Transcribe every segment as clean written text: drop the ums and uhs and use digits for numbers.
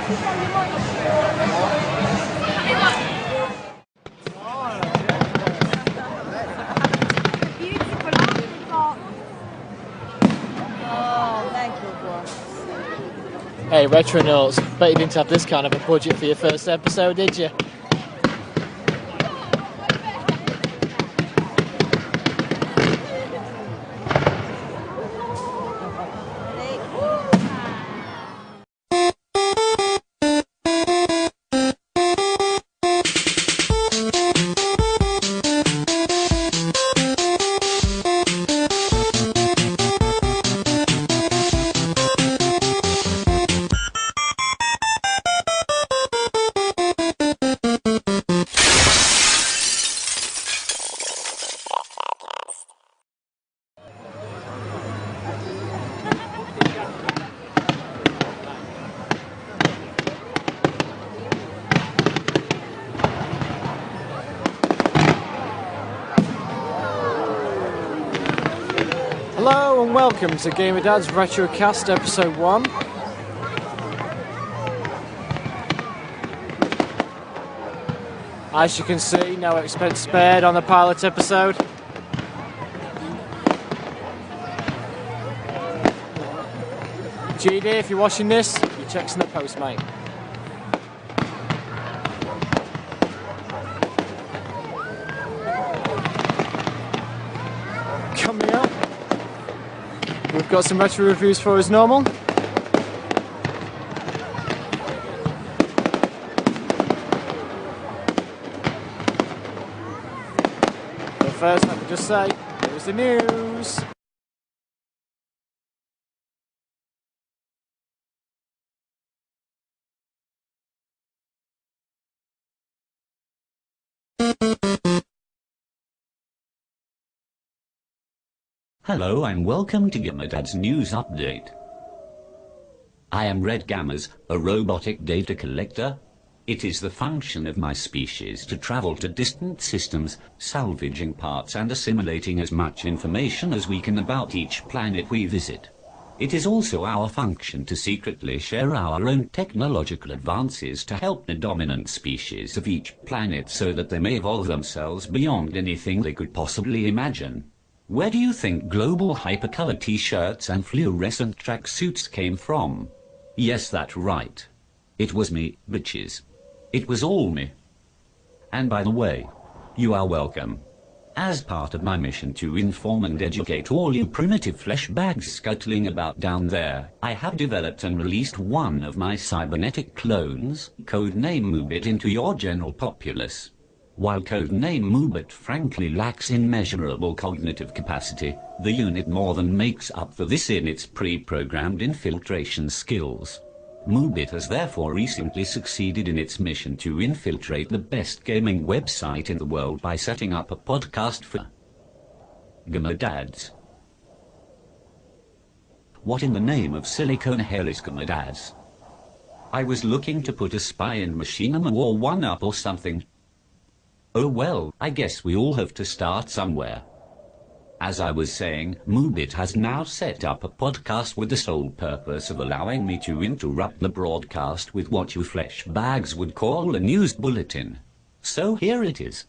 Hey, Retro Notes, bet you didn't have this kind of a budget for your first episode, did you? Hello and welcome to Gamerdads Retrocast episode 1. As you can see, no expense spared on the pilot episode. GD, if you're watching this, your check's in the post, mate. Coming up, we've got some retro reviews for as normal. But first, let me just say, here's the news. Hello and welcome to Gamerdads News Update. I am Red Gammers, a robotic data collector. It is the function of my species to travel to distant systems, salvaging parts and assimilating as much information as we can about each planet we visit. It is also our function to secretly share our own technological advances to help the dominant species of each planet so that they may evolve themselves beyond anything they could possibly imagine. Where do you think global hypercolor t-shirts and fluorescent tracksuits came from? Yes, that's right. It was me, bitches. It was all me. And by the way, you are welcome. As part of my mission to inform and educate all you primitive flesh bags scuttling about down there, I have developed and released one of my cybernetic clones, codename Moobit, into your general populace. While codename Moobit frankly lacks immeasurable cognitive capacity, the unit more than makes up for this in its pre-programmed infiltration skills. Moobit has therefore recently succeeded in its mission to infiltrate the best gaming website in the world by setting up a podcast for Gamerdads. What in the name of silicone hell is Gamerdads? I was looking to put a spy in Machinima War 1 up or something. Oh well, I guess we all have to start somewhere. As I was saying, Moobit has now set up a podcast with the sole purpose of allowing me to interrupt the broadcast with what you flesh bags would call a news bulletin. So here it is.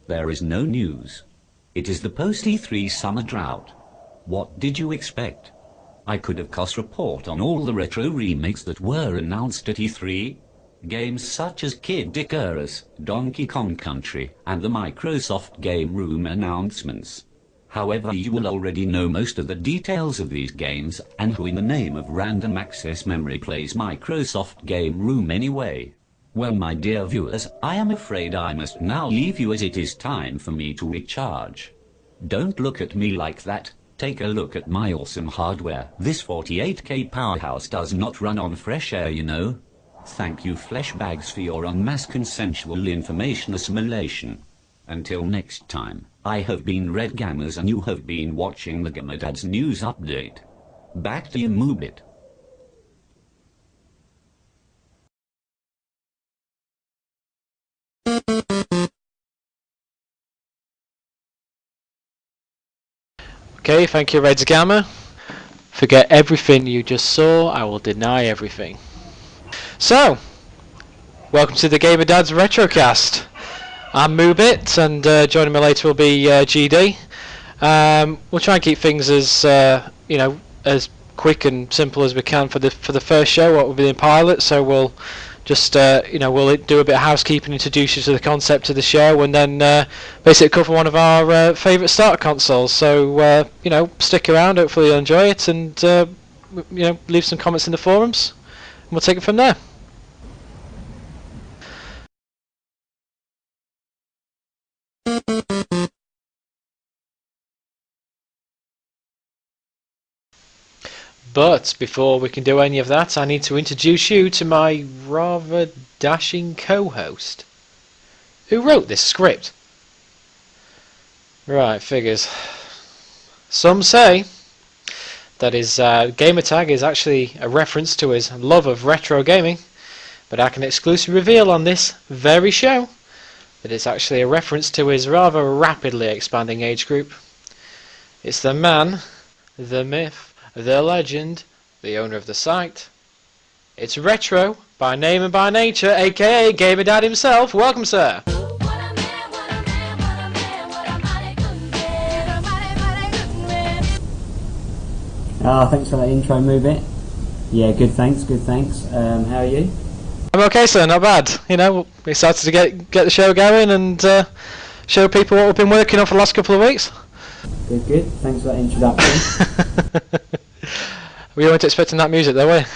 There is no news. It is the post-E3 summer drought. What did you expect? I could have cost report on all the retro remakes that were announced at E3. Games such as Kid Icarus, Donkey Kong Country, and the Microsoft Game Room announcements. However, you will already know most of the details of these games, and who in the name of random access memory plays Microsoft Game Room anyway. Well, my dear viewers, I am afraid I must now leave you as it is time for me to recharge. Don't look at me like that. Take a look at my awesome hardware. This 48K powerhouse does not run on fresh air, you know. Thank you flesh bags for your en masse consensual information assimilation. Until next time, I have been Red Gammers and you have been watching the Gamerdads News Update. Back to you, Moobit. Okay, thank you, Reds Gamma. Forget everything you just saw, I will deny everything. So, welcome to the Gamerdads Retrocast. I'm Moobit, and joining me later will be GD. We'll try and keep things as as quick and simple as we can for the first show, what will be the pilot. So we'll just we'll do a bit of housekeeping, introduce you to the concept of the show, and then basically cover one of our favourite starter consoles. So stick around. Hopefully you'll enjoy it, and leave some comments in the forums, and we'll take it from there. But before we can do any of that, I need to introduce you to my rather dashing co-host, who wrote this script. Right, figures. Some say that his gamer tag is actually a reference to his love of retro gaming, but I can exclusively reveal on this very show that it's actually a reference to his rather rapidly expanding age group. It's the man, the myth, the legend, the owner of the site. It's Retro, by name and by nature, aka Gamerdad himself. Welcome, sir. Thanks for that intro, Moobit. Yeah, good thanks. How are you? I'm okay, sir, not bad. We're excited to get the show going and show people what we've been working on for the last couple of weeks. Good. Thanks for that introduction. We weren't expecting that music, though, were you?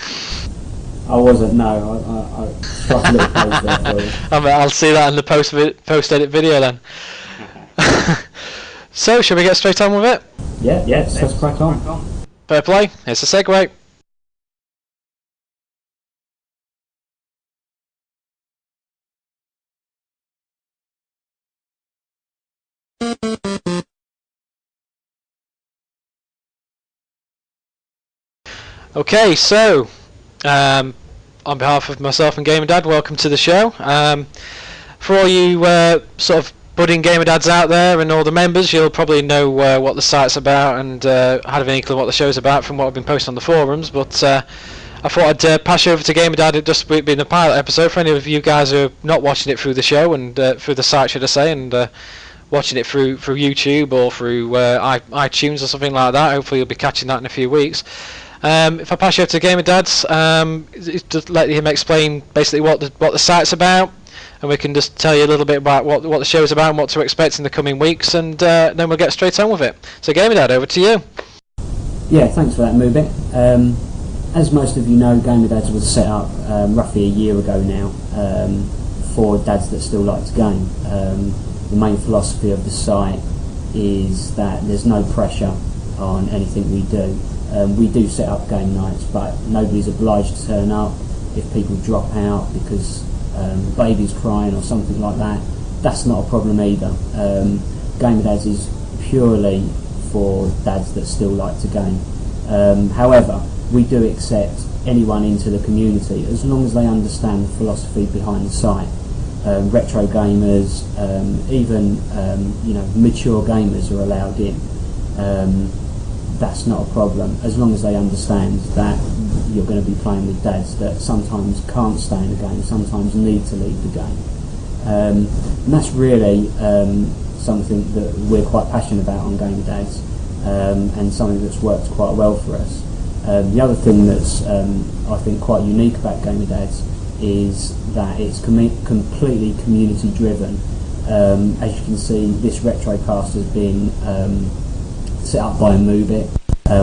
I wasn't, no. I struck a little pose there for you. I'll see that in the post-edit video then. So, shall we get straight on with it? Yeah, let's crack on. Fair play. Here's the segue. Okay, so on behalf of myself and Gamerdad, welcome to the show. For all you sort of budding Gamerdads out there and all the members, you'll probably know what the site's about and have an inkling what the show's about from what I've been posting on the forums. But I thought I'd pass you over to Gamerdad. It just being the pilot episode for any of you guys who are not watching it through the show and through the site, should I say, and watching it through YouTube or through iTunes or something like that. Hopefully you'll be catching that in a few weeks. If I pass you over to Gamerdads, just let him explain basically what the site's about, and we can just tell you a little bit about what the show's about and what to expect in the coming weeks, and then we'll get straight on with it. So Gamerdad, over to you. Yeah, thanks for that, Moobit. As most of you know, Gamerdads was set up roughly a year ago now for dads that still like to game. The main philosophy of the site is that there's no pressure on anything we do. We do set up game nights, but nobody's obliged to turn up. If people drop out because baby's crying or something like that, that's not a problem either. Gamerdads is purely for dads that still like to game. However, we do accept anyone into the community as long as they understand the philosophy behind the site. Retro gamers, even mature gamers are allowed in. That's not a problem, as long as they understand that you're going to be playing with dads that sometimes can't stay in the game, sometimes need to leave the game. And that's really something that we're quite passionate about on Gamerdads, and something that's worked quite well for us. The other thing that's I think quite unique about Gamerdads is that it's completely community driven. As you can see, this Retrocast has been set up by Moobit.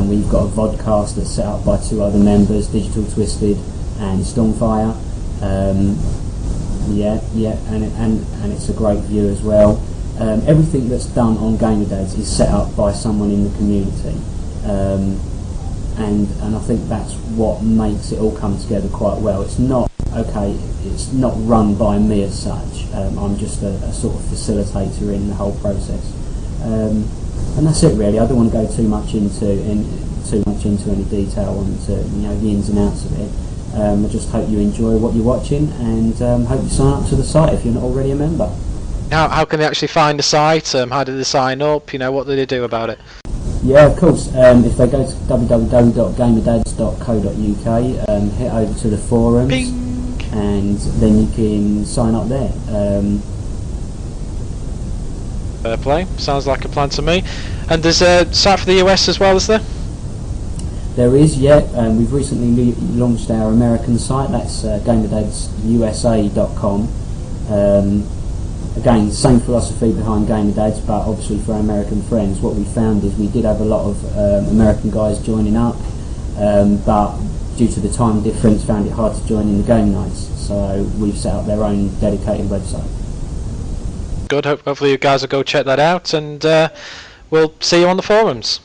We've got a vodcast that's set up by two other members, Digital Twisted and Stormfire. And it's a great view as well. Everything that's done on Gamerdads is set up by someone in the community, and I think that's what makes it all come together quite well. It's not run by me as such. I'm just a sort of facilitator in the whole process. And that's it really. I don't want to go too much into any detail onto the ins and outs of it. I just hope you enjoy what you're watching, and hope you sign up to the site if you're not already a member. How can they actually find the site? How do they sign up? What do they do about it? Yeah, of course. If they go to www.gamerdads.co.uk, head over to the forums. Bing. and then you can sign up there. Fair play. Sounds like a plan to me. And there's a site for the US as well, is there? There is, yeah. We've recently launched our American site. That's gamerdads.usa.com. Again, same philosophy behind Gamerdads, but obviously for our American friends, what we found is we did have a lot of American guys joining up, but due to the time difference, found it hard to join in the game nights. So we've set up their own dedicated website. Good. Hopefully you guys will go check that out, and we'll see you on the forums.